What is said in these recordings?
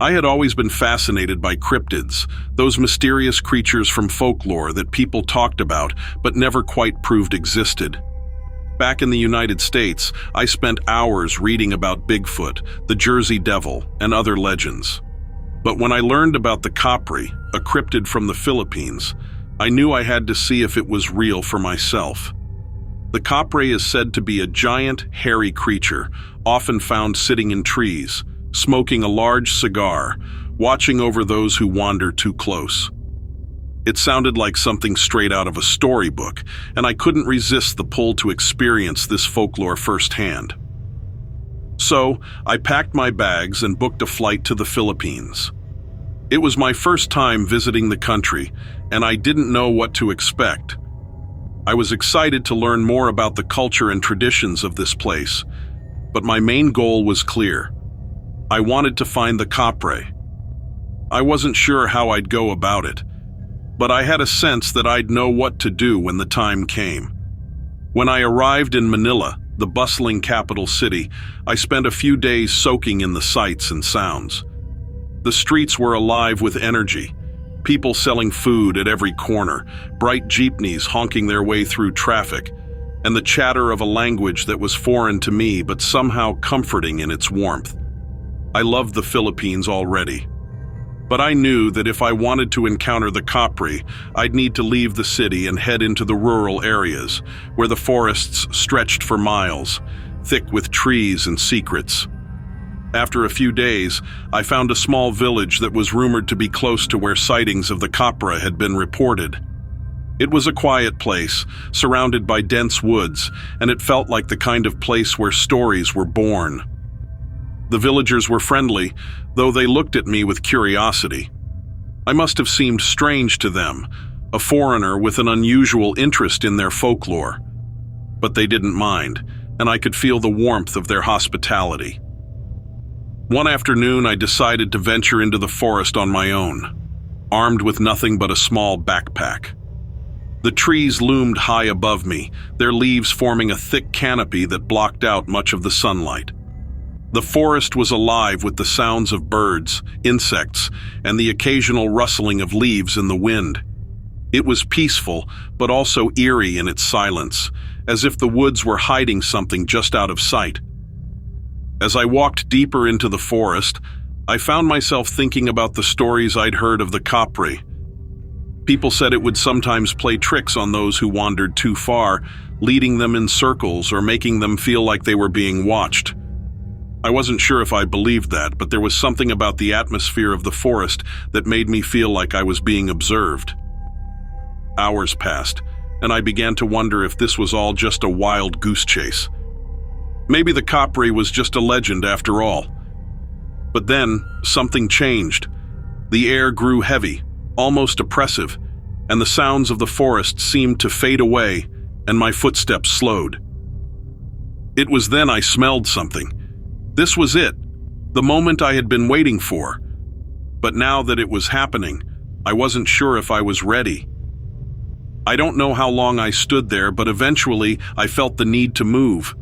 I had always been fascinated by cryptids, those mysterious creatures from folklore that people talked about but never quite proved existed. Back in the United States, I spent hours reading about Bigfoot, the Jersey Devil, and other legends. But when I learned about the Capre, a cryptid from the Philippines, I knew I had to see if it was real for myself. The Capre is said to be a giant, hairy creature, often found sitting in trees, smoking a large cigar, watching over those who wander too close. It sounded like something straight out of a storybook, and I couldn't resist the pull to experience this folklore firsthand. So, I packed my bags and booked a flight to the Philippines. It was my first time visiting the country, and I didn't know what to expect. I was excited to learn more about the culture and traditions of this place, but my main goal was clear. I wanted to find the Capre. I wasn't sure how I'd go about it, but I had a sense that I'd know what to do when the time came. When I arrived in Manila, the bustling capital city, I spent a few days soaking in the sights and sounds. The streets were alive with energy, people selling food at every corner, bright jeepneys honking their way through traffic, and the chatter of a language that was foreign to me but somehow comforting in its warmth. I loved the Philippines already. But I knew that if I wanted to encounter the Capre, I'd need to leave the city and head into the rural areas, where the forests stretched for miles, thick with trees and secrets. After a few days, I found a small village that was rumored to be close to where sightings of the Capre had been reported. It was a quiet place, surrounded by dense woods, and it felt like the kind of place where stories were born. The villagers were friendly, though they looked at me with curiosity. I must have seemed strange to them, a foreigner with an unusual interest in their folklore. But they didn't mind, and I could feel the warmth of their hospitality. One afternoon, I decided to venture into the forest on my own, armed with nothing but a small backpack. The trees loomed high above me, their leaves forming a thick canopy that blocked out much of the sunlight. The forest was alive with the sounds of birds, insects, and the occasional rustling of leaves in the wind. It was peaceful, but also eerie in its silence, as if the woods were hiding something just out of sight. As I walked deeper into the forest, I found myself thinking about the stories I'd heard of the Capre. People said it would sometimes play tricks on those who wandered too far, leading them in circles or making them feel like they were being watched. I wasn't sure if I believed that, but there was something about the atmosphere of the forest that made me feel like I was being observed. Hours passed, and I began to wonder if this was all just a wild goose chase. Maybe the Capre was just a legend after all. But then, something changed. The air grew heavy, almost oppressive, and the sounds of the forest seemed to fade away, and my footsteps slowed. It was then I smelled something. This was it, the moment I had been waiting for. But now that it was happening, I wasn't sure if I was ready. I don't know how long I stood there, but eventually I felt the need to move.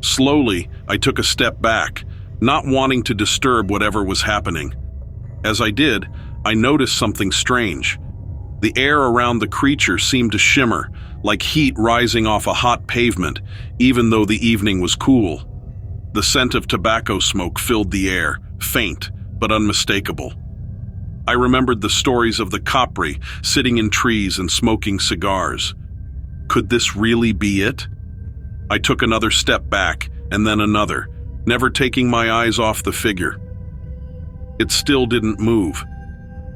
Slowly, I took a step back, not wanting to disturb whatever was happening. As I did, I noticed something strange. The air around the creature seemed to shimmer, like heat rising off a hot pavement, even though the evening was cool. The scent of tobacco smoke filled the air, faint but unmistakable. I remembered the stories of the Capre sitting in trees and smoking cigars. Could this really be it? I took another step back and then another, never taking my eyes off the figure. It still didn't move,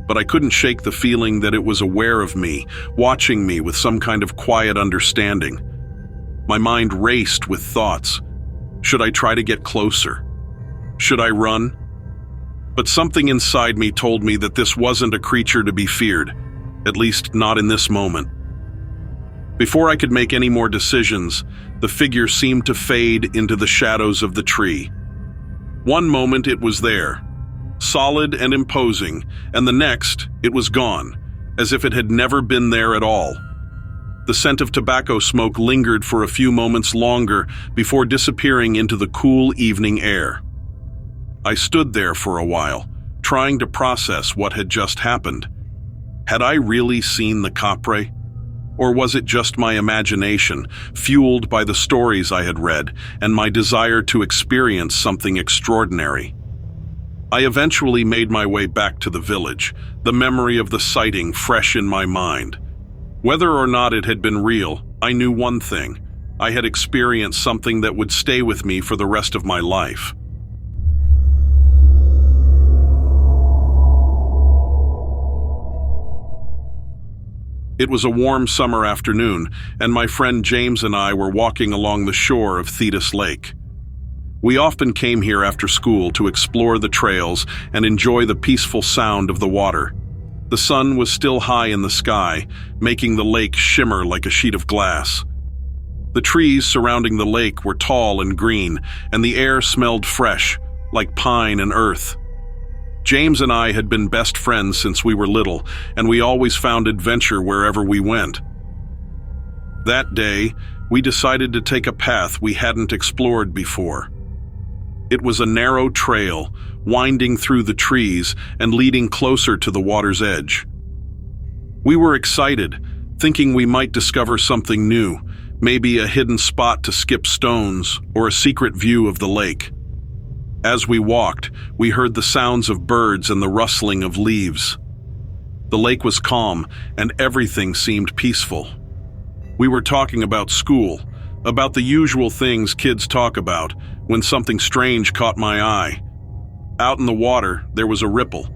but I couldn't shake the feeling that it was aware of me, watching me with some kind of quiet understanding. My mind raced with thoughts. Should I try to get closer? Should I run? But something inside me told me that this wasn't a creature to be feared, at least not in this moment. Before I could make any more decisions, the figure seemed to fade into the shadows of the tree. One moment it was there, solid and imposing, and the next it was gone, as if it had never been there at all. The scent of tobacco smoke lingered for a few moments longer before disappearing into the cool evening air. I stood there for a while, trying to process what had just happened. Had I really seen the Capre? Or was it just my imagination, fueled by the stories I had read and my desire to experience something extraordinary? I eventually made my way back to the village, the memory of the sighting fresh in my mind. Whether or not it had been real, I knew one thing. I had experienced something that would stay with me for the rest of my life. It was a warm summer afternoon, and my friend James and I were walking along the shore of Thetis Lake. We often came here after school to explore the trails and enjoy the peaceful sound of the water. The sun was still high in the sky, making the lake shimmer like a sheet of glass. The trees surrounding the lake were tall and green, and the air smelled fresh, like pine and earth. James and I had been best friends since we were little, and we always found adventure wherever we went. That day, we decided to take a path we hadn't explored before. It was a narrow trail, winding through the trees and leading closer to the water's edge. We were excited, thinking we might discover something new, maybe a hidden spot to skip stones or a secret view of the lake. As we walked, we heard the sounds of birds and the rustling of leaves. The lake was calm, and everything seemed peaceful. We were talking about school, about the usual things kids talk about, when something strange caught my eye. Out in the water, there was a ripple,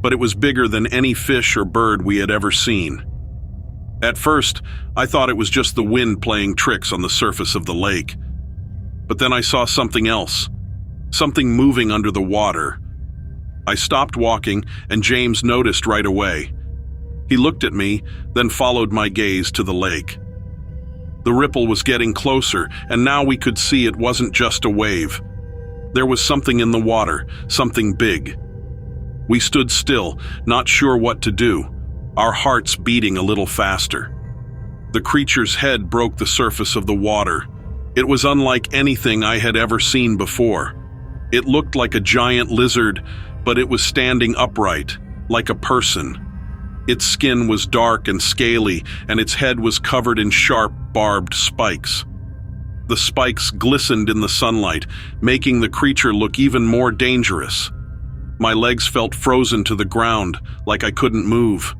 but it was bigger than any fish or bird we had ever seen. At first, I thought it was just the wind playing tricks on the surface of the lake. But then I saw something else, something moving under the water. I stopped walking, and James noticed right away. He looked at me, then followed my gaze to the lake. The ripple was getting closer, and now we could see it wasn't just a wave. There was something in the water, something big. We stood still, not sure what to do, our hearts beating a little faster. The creature's head broke the surface of the water. It was unlike anything I had ever seen before. It looked like a giant lizard, but it was standing upright, like a person. Its skin was dark and scaly, and its head was covered in sharp, barbed spikes. The spikes glistened in the sunlight, making the creature look even more dangerous. My legs felt frozen to the ground, like I couldn't move.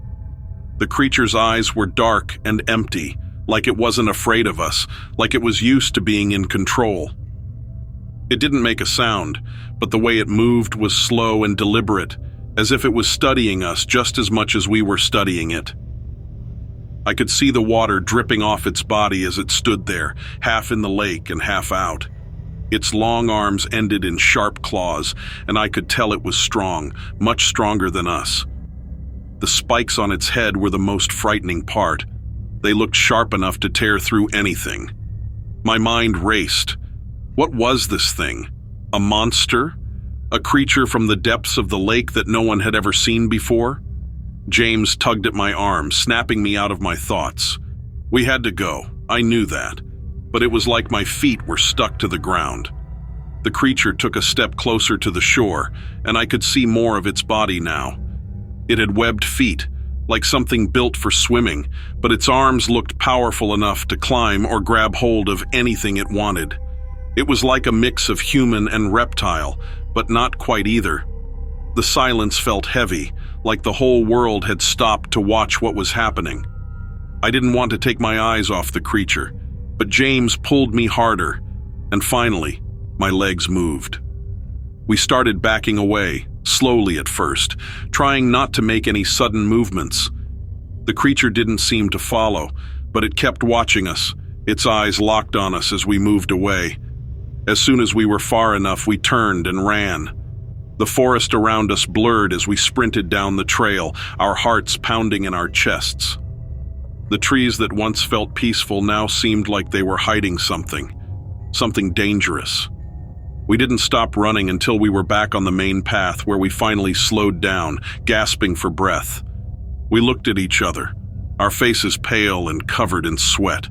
The creature's eyes were dark and empty, like it wasn't afraid of us, like it was used to being in control. It didn't make a sound, but the way it moved was slow and deliberate, as if it was studying us just as much as we were studying it. I could see the water dripping off its body as it stood there, half in the lake and half out. Its long arms ended in sharp claws, and I could tell it was strong, much stronger than us. The spikes on its head were the most frightening part. They looked sharp enough to tear through anything. My mind raced. What was this thing? A monster? A creature from the depths of the lake that no one had ever seen before? James tugged at my arm, snapping me out of my thoughts. We had to go, I knew that, but it was like my feet were stuck to the ground. The creature took a step closer to the shore, and I could see more of its body now. It had webbed feet, like something built for swimming, but its arms looked powerful enough to climb or grab hold of anything it wanted. It was like a mix of human and reptile, but not quite either. The silence felt heavy, like the whole world had stopped to watch what was happening. I didn't want to take my eyes off the creature, but James pulled me harder, and finally, my legs moved. We started backing away, slowly at first, trying not to make any sudden movements. The creature didn't seem to follow, but it kept watching us, its eyes locked on us as we moved away. As soon as we were far enough, we turned and ran. The forest around us blurred as we sprinted down the trail, our hearts pounding in our chests. The trees that once felt peaceful now seemed like they were hiding something dangerous. We didn't stop running until we were back on the main path, where we finally slowed down, gasping for breath. We looked at each other, our faces pale and covered in sweat.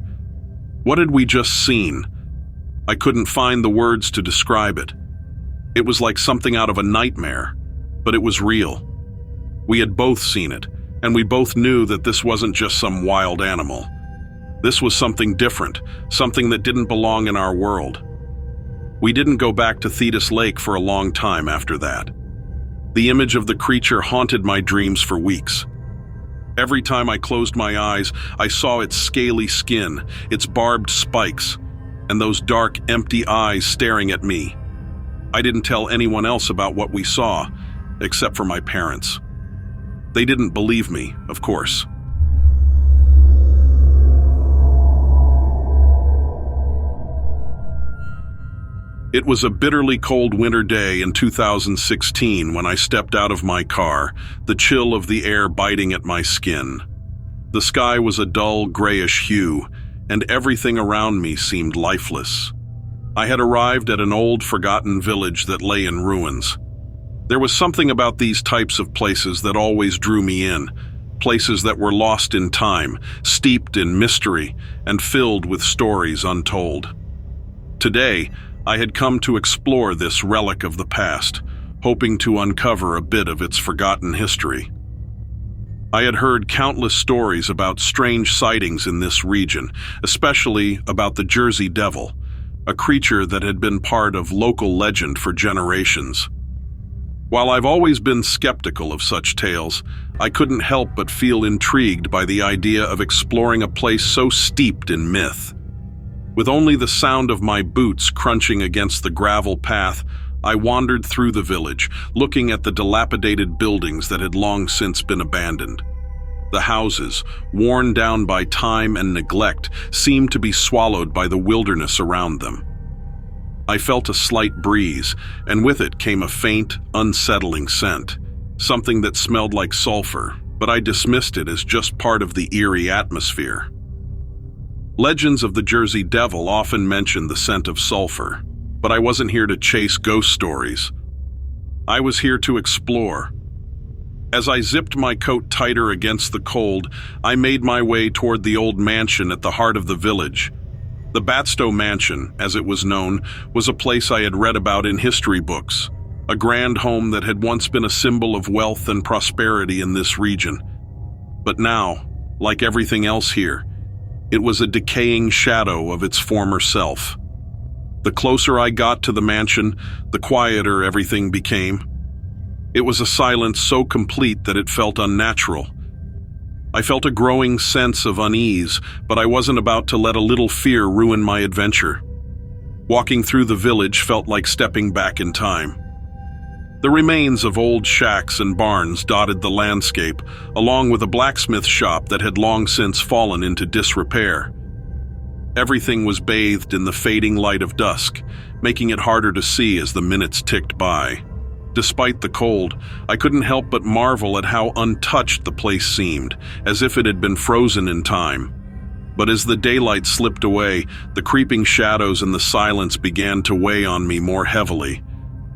What had we just seen? I couldn't find the words to describe it. It was like something out of a nightmare. but it was real. We had both seen it, and we both knew that this wasn't just some wild animal. This was something different, something that didn't belong in our world. We didn't go back to Thetis Lake for a long time after that. The image of the creature haunted my dreams for weeks. Every time I closed my eyes, I saw its scaly skin, its barbed spikes, and those dark, empty eyes staring at me. I didn't tell anyone else about what we saw, except for my parents. They didn't believe me, of course. It was a bitterly cold winter day in 2016 when I stepped out of my car, the chill of the air biting at my skin. The sky was a dull, grayish hue, and everything around me seemed lifeless. I had arrived at an old, forgotten village that lay in ruins. There was something about these types of places that always drew me in, places that were lost in time, steeped in mystery, and filled with stories untold. Today, I had come to explore this relic of the past, hoping to uncover a bit of its forgotten history. I had heard countless stories about strange sightings in this region, especially about the Jersey Devil, a creature that had been part of local legend for generations. While I've always been skeptical of such tales, I couldn't help but feel intrigued by the idea of exploring a place so steeped in myth. With only the sound of my boots crunching against the gravel path, I wandered through the village, looking at the dilapidated buildings that had long since been abandoned. The houses, worn down by time and neglect, seemed to be swallowed by the wilderness around them. I felt a slight breeze, and with it came a faint, unsettling scent, something that smelled like sulfur, but I dismissed it as just part of the eerie atmosphere. Legends of the Jersey Devil often mention the scent of sulfur, but I wasn't here to chase ghost stories. I was here to explore. As I zipped my coat tighter against the cold, I made my way toward the old mansion at the heart of the village. The Batstow Mansion, as it was known, was a place I had read about in history books, a grand home that had once been a symbol of wealth and prosperity in this region. But now, like everything else here, it was a decaying shadow of its former self. The closer I got to the mansion, the quieter everything became. It was a silence so complete that it felt unnatural. I felt a growing sense of unease, but I wasn't about to let a little fear ruin my adventure. Walking through the village felt like stepping back in time. The remains of old shacks and barns dotted the landscape, along with a blacksmith shop that had long since fallen into disrepair. Everything was bathed in the fading light of dusk, making it harder to see as the minutes ticked by. Despite the cold, I couldn't help but marvel at how untouched the place seemed, as if it had been frozen in time. But as the daylight slipped away, the creeping shadows and the silence began to weigh on me more heavily.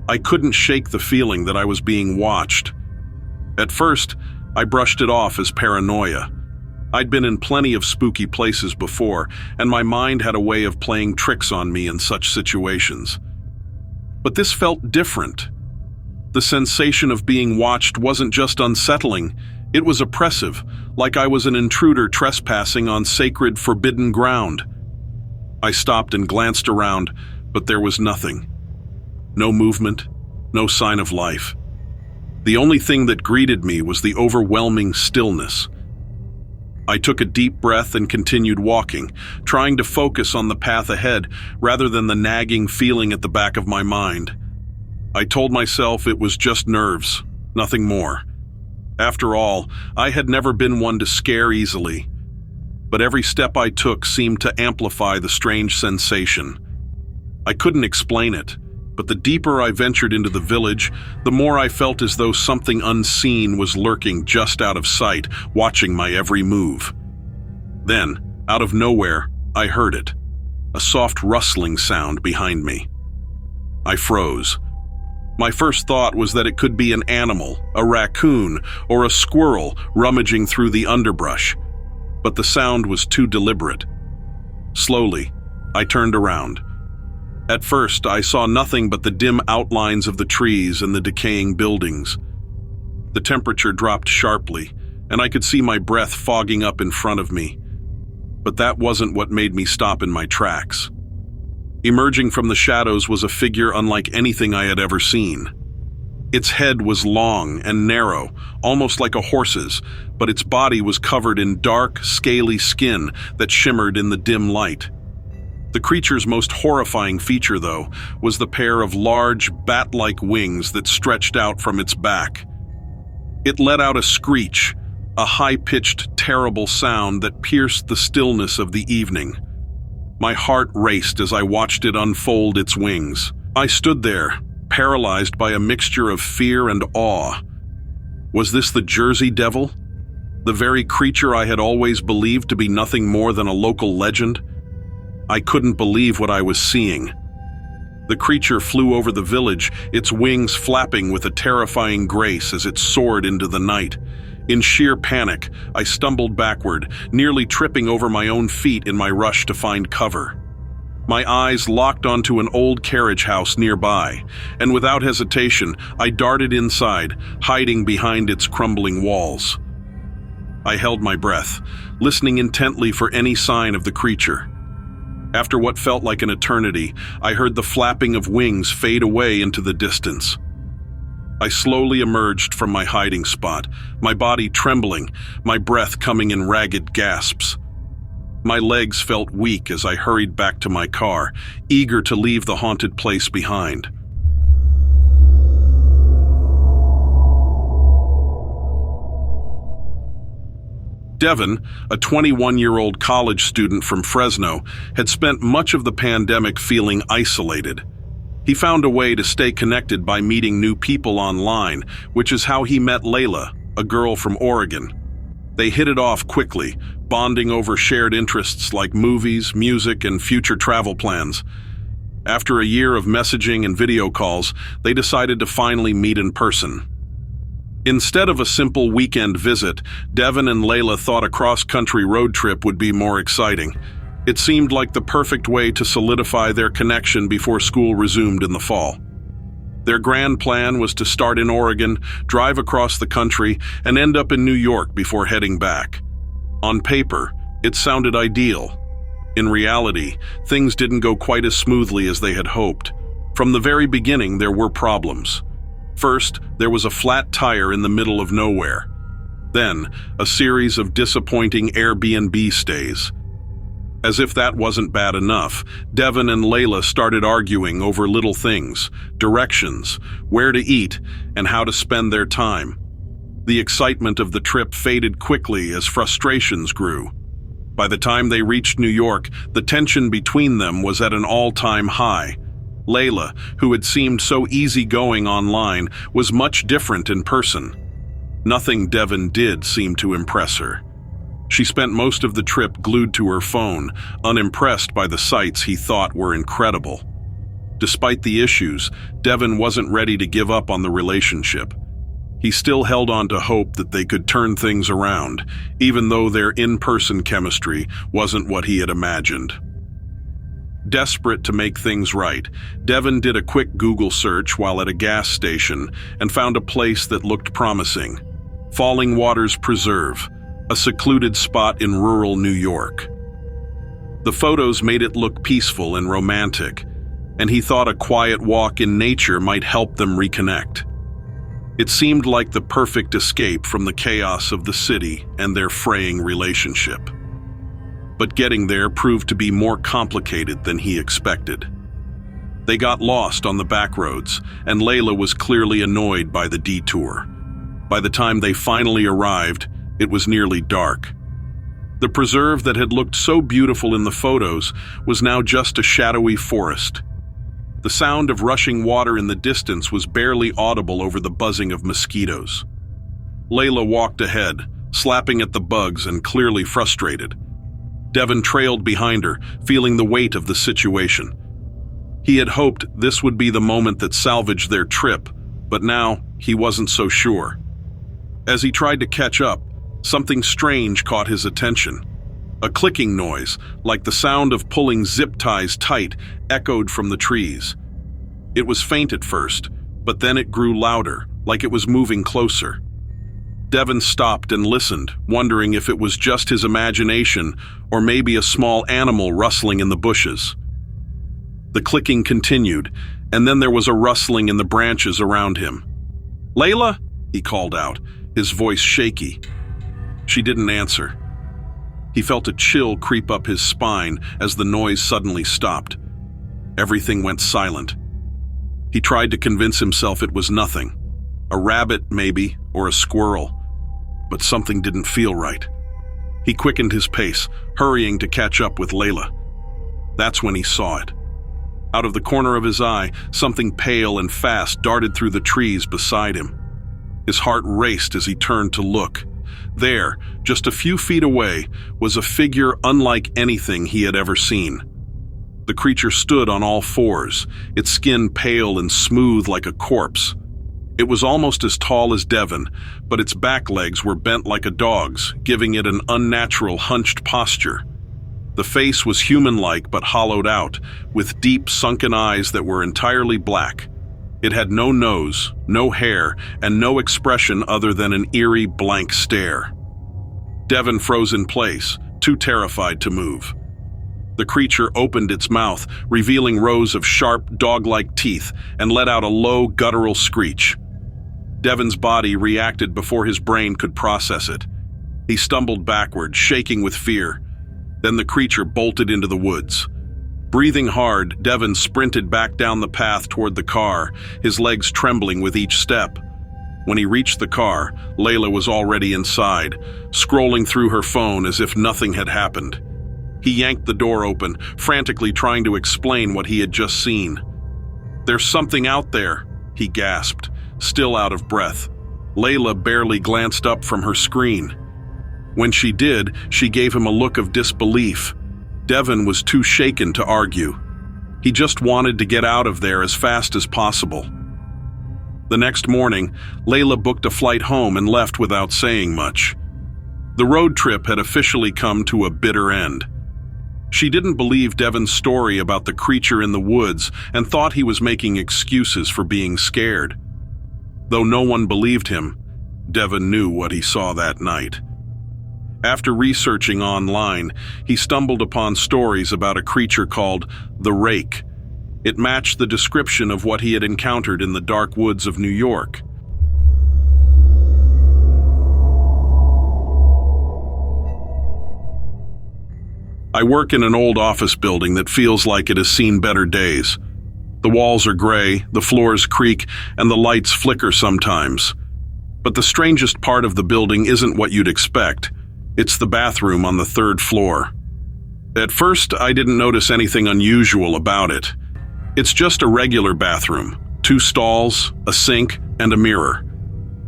I couldn't shake the feeling that I was being watched. At first, I brushed it off as paranoia. I'd been in plenty of spooky places before, and my mind had a way of playing tricks on me in such situations. But this felt different. The sensation of being watched wasn't just unsettling, it was oppressive, like I was an intruder trespassing on sacred, forbidden ground. I stopped and glanced around, but there was nothing. No movement, no sign of life. The only thing that greeted me was the overwhelming stillness. I took a deep breath and continued walking, trying to focus on the path ahead rather than the nagging feeling at the back of my mind. I told myself it was just nerves, nothing more. After all, I had never been one to scare easily, but every step I took seemed to amplify the strange sensation. I couldn't explain it, but the deeper I ventured into the village, the more I felt as though something unseen was lurking just out of sight, watching my every move. Then, out of nowhere, I heard it, a soft rustling sound behind me. I froze. My first thought was that it could be an animal, a raccoon, or a squirrel rummaging through the underbrush, but the sound was too deliberate. Slowly, I turned around. At first, I saw nothing but the dim outlines of the trees and the decaying buildings. The temperature dropped sharply, and I could see my breath fogging up in front of me. But that wasn't what made me stop in my tracks. Emerging from the shadows was a figure unlike anything I had ever seen. Its head was long and narrow, almost like a horse's, but its body was covered in dark, scaly skin that shimmered in the dim light. The creature's most horrifying feature, though, was the pair of large, bat-like wings that stretched out from its back. It let out a screech, a high-pitched, terrible sound that pierced the stillness of the evening. My heart raced as I watched it unfold its wings. I stood there, paralyzed by a mixture of fear and awe. Was this the Jersey Devil? The very creature I had always believed to be nothing more than a local legend? I couldn't believe what I was seeing. The creature flew over the village, its wings flapping with a terrifying grace as it soared into the night. In sheer panic, I stumbled backward, nearly tripping over my own feet in my rush to find cover. My eyes locked onto an old carriage house nearby, and without hesitation, I darted inside, hiding behind its crumbling walls. I held my breath, listening intently for any sign of the creature. After what felt like an eternity, I heard the flapping of wings fade away into the distance. I slowly emerged from my hiding spot, my body trembling, my breath coming in ragged gasps. My legs felt weak as I hurried back to my car, eager to leave the haunted place behind. Devin, a 21-year-old college student from Fresno, had spent much of the pandemic feeling isolated. He found a way to stay connected by meeting new people online, which is how he met Layla, a girl from Oregon. They hit it off quickly, bonding over shared interests like movies, music, and future travel plans. After a year of messaging and video calls, they decided to finally meet in person. Instead of a simple weekend visit, Devin and Layla thought a cross-country road trip would be more exciting. It seemed like the perfect way to solidify their connection before school resumed in the fall. Their grand plan was to start in Oregon, drive across the country, and end up in New York before heading back. On paper, it sounded ideal. In reality, things didn't go quite as smoothly as they had hoped. From the very beginning, there were problems. First, there was a flat tire in the middle of nowhere. Then, a series of disappointing Airbnb stays. As if that wasn't bad enough, Devin and Layla started arguing over little things, directions, where to eat, and how to spend their time. The excitement of the trip faded quickly as frustrations grew. By the time they reached New York, the tension between them was at an all-time high. Layla, who had seemed so easygoing online, was much different in person. Nothing Devin did seemed to impress her. She spent most of the trip glued to her phone, unimpressed by the sights he thought were incredible. Despite the issues, Devin wasn't ready to give up on the relationship. He still held on to hope that they could turn things around, even though their in-person chemistry wasn't what he had imagined. Desperate to make things right, Devin did a quick Google search while at a gas station and found a place that looked promising: Falling Waters Preserve, a secluded spot in rural New York. The photos made it look peaceful and romantic, and he thought a quiet walk in nature might help them reconnect. It seemed like the perfect escape from the chaos of the city and their fraying relationship. But getting there proved to be more complicated than he expected. They got lost on the back roads, and Layla was clearly annoyed by the detour. By the time they finally arrived, it was nearly dark. The preserve that had looked so beautiful in the photos was now just a shadowy forest. The sound of rushing water in the distance was barely audible over the buzzing of mosquitoes. Layla walked ahead, slapping at the bugs and clearly frustrated. Devin trailed behind her, feeling the weight of the situation. He had hoped this would be the moment that salvaged their trip, but now he wasn't so sure. As he tried to catch up, something strange caught his attention. A clicking noise, like the sound of pulling zip ties tight, echoed from the trees. It was faint at first, but then it grew louder, like it was moving closer. Devin stopped and listened, wondering if it was just his imagination or maybe a small animal rustling in the bushes. The clicking continued, and then there was a rustling in the branches around him. "Layla?" he called out, his voice shaky. She didn't answer. He felt a chill creep up his spine as the noise suddenly stopped. Everything went silent. He tried to convince himself it was nothing. A rabbit, maybe, or a squirrel. But something didn't feel right. He quickened his pace, hurrying to catch up with Layla. That's when he saw it. Out of the corner of his eye, something pale and fast darted through the trees beside him. His heart raced as he turned to look. There, just a few feet away, was a figure unlike anything he had ever seen. The creature stood on all fours, its skin pale and smooth like a corpse. It was almost as tall as Devin, but its back legs were bent like a dog's, giving it an unnatural hunched posture. The face was human-like but hollowed out, with deep sunken eyes that were entirely black. It had no nose, no hair, and no expression other than an eerie blank stare. Devin froze in place, too terrified to move. The creature opened its mouth, revealing rows of sharp, dog-like teeth, and let out a low, guttural screech. Devin's body reacted before his brain could process it. He stumbled backward, shaking with fear. Then the creature bolted into the woods. Breathing hard, Devin sprinted back down the path toward the car, his legs trembling with each step. When he reached the car, Layla was already inside, scrolling through her phone as if nothing had happened. He yanked the door open, frantically trying to explain what he had just seen. "There's something out there," he gasped, still out of breath. Layla barely glanced up from her screen. When she did, she gave him a look of disbelief. Devin was too shaken to argue. He just wanted to get out of there as fast as possible. The next morning, Layla booked a flight home and left without saying much. The road trip had officially come to a bitter end. She didn't believe Devin's story about the creature in the woods and thought he was making excuses for being scared. Though no one believed him, Devin knew what he saw that night. After researching online, he stumbled upon stories about a creature called the Rake. It matched the description of what he had encountered in the dark woods of New York. I work in an old office building that feels like it has seen better days. The walls are gray, the floors creak, and the lights flicker sometimes. But the strangest part of the building isn't what you'd expect. It's the bathroom on the 3rd floor. At first, I didn't notice anything unusual about it. It's just a regular bathroom, 2 stalls, a sink, and a mirror.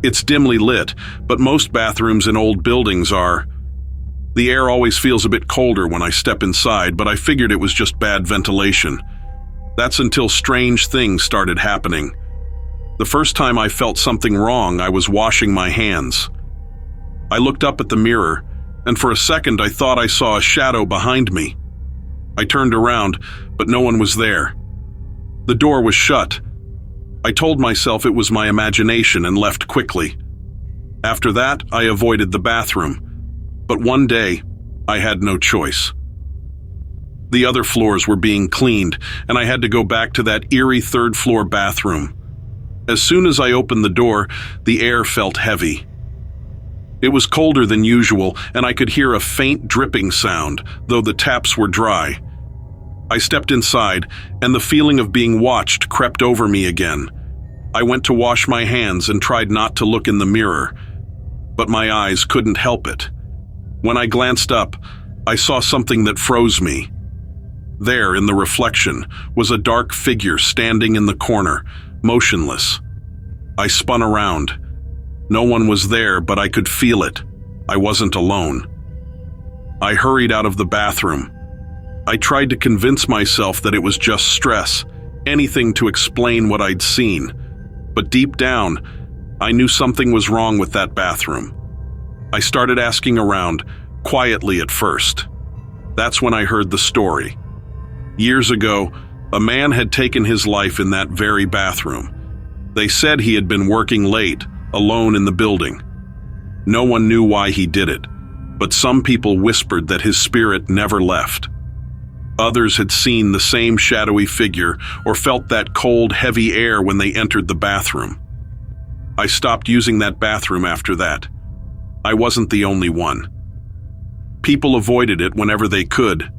It's dimly lit, but most bathrooms in old buildings are. The air always feels a bit colder when I step inside, but I figured it was just bad ventilation. That's until strange things started happening. The first time I felt something wrong, I was washing my hands. I looked up at the mirror, and for a second I thought I saw a shadow behind me. I turned around, but no one was there. The door was shut. I told myself it was my imagination and left quickly. After that, I avoided the bathroom. But one day, I had no choice. The other floors were being cleaned, and I had to go back to that eerie 3rd floor bathroom. As soon as I opened the door, the air felt heavy. It was colder than usual, and I could hear a faint dripping sound, though the taps were dry. I stepped inside, and the feeling of being watched crept over me again. I went to wash my hands and tried not to look in the mirror, but my eyes couldn't help it. When I glanced up, I saw something that froze me. There, in the reflection, was a dark figure standing in the corner, motionless. I spun around. No one was there, but I could feel it. I wasn't alone. I hurried out of the bathroom. I tried to convince myself that it was just stress, anything to explain what I'd seen. But deep down, I knew something was wrong with that bathroom. I started asking around, quietly at first. That's when I heard the story. Years ago, a man had taken his life in that very bathroom. They said he had been working late, alone in the building. No one knew why he did it, but some people whispered that his spirit never left. Others had seen the same shadowy figure or felt that cold, heavy air when they entered the bathroom. I stopped using that bathroom after that. I wasn't the only one. People avoided it whenever they could,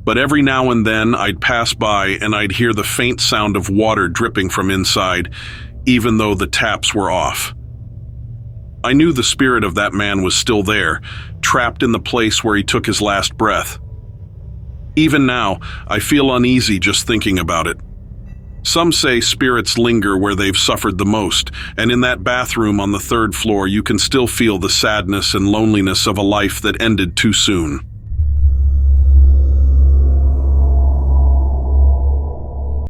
but every now and then I'd pass by and I'd hear the faint sound of water dripping from inside, even though the taps were off. I knew the spirit of that man was still there, trapped in the place where he took his last breath. Even now, I feel uneasy just thinking about it. Some say spirits linger where they've suffered the most, and in that bathroom on the 3rd floor you can still feel the sadness and loneliness of a life that ended too soon.